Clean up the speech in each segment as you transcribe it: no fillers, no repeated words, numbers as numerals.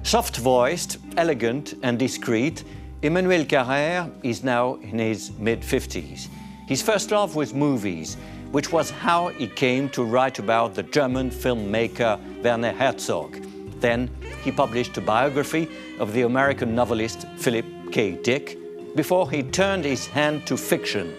Soft-voiced, elegant and discreet, Emmanuel Carrère is now in his mid-50s. His first love was movies, which was how he came to write about the German filmmaker Werner Herzog. Then he published a biography of the American novelist Philip K. Dick before he turned his hand to fiction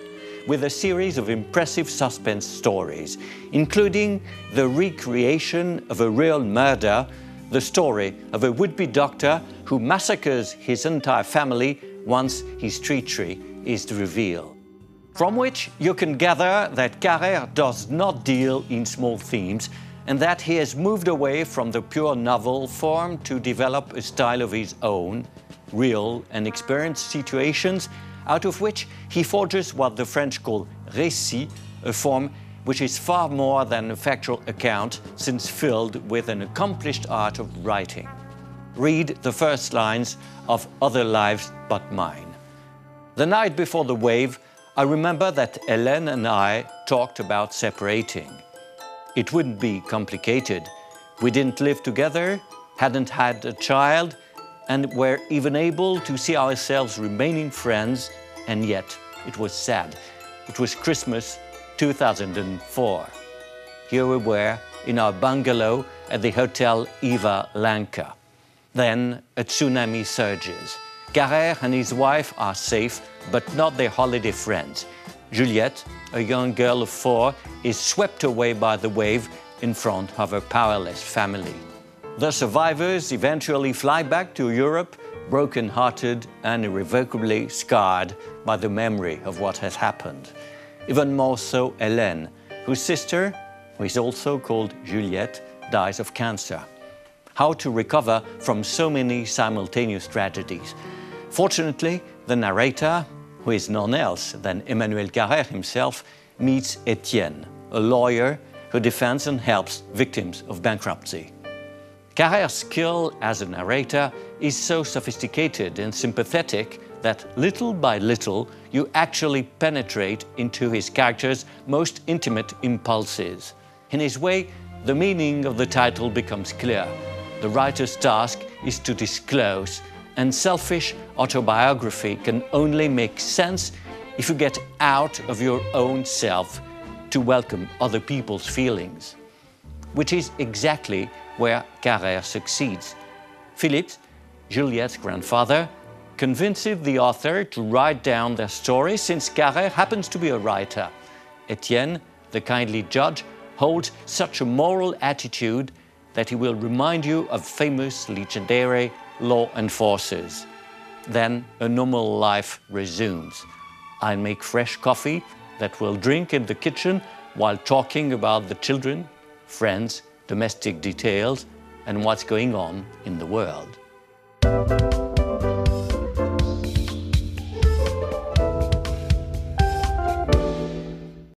with a series of impressive suspense stories, including the recreation of a real murder, the story of a would-be doctor who massacres his entire family once his treachery is revealed. From which you can gather that Carrère does not deal in small themes and that he has moved away from the pure novel form to develop a style of his own, real and experienced situations, out of which he forges what the French call récit, a form which is far more than a factual account, since filled with an accomplished art of writing. Read the first lines of Other Lives But Mine. The night before the wave, I remember that Hélène and I talked about separating. It wouldn't be complicated. We didn't live together, hadn't had a child, and were even able to see ourselves remaining friends, and yet it was sad. It was Christmas 2004. Here we were in our bungalow at the Hotel Eva Lanka. Then a tsunami surges. Carrère and his wife are safe, but not their holiday friends. Juliette, a young girl of 4, is swept away by the wave in front of her powerless family. The survivors eventually fly back to Europe, broken-hearted and irrevocably scarred by the memory of what has happened. Even more so Hélène, whose sister, who is also called Juliette, dies of cancer. How to recover from so many simultaneous tragedies? Fortunately, the narrator, who is none else than Emmanuel Carrère himself, meets Etienne, a lawyer who defends and helps victims of bankruptcy. Carrère's skill as a narrator is so sophisticated and sympathetic that little by little you actually penetrate into his character's most intimate impulses. In his way, the meaning of the title becomes clear. The writer's task is to disclose, and selfish autobiography can only make sense if you get out of your own self to welcome other people's feelings, which is exactly where Carrère succeeds. Philippe, Juliette's grandfather, convinces the author to write down their story since Carrère happens to be a writer. Etienne, the kindly judge, holds such a moral attitude that he will remind you of famous legendary law enforcers. Then a normal life resumes. I make fresh coffee that we'll drink in the kitchen while talking about the children, friends, domestic details, and what's going on in the world.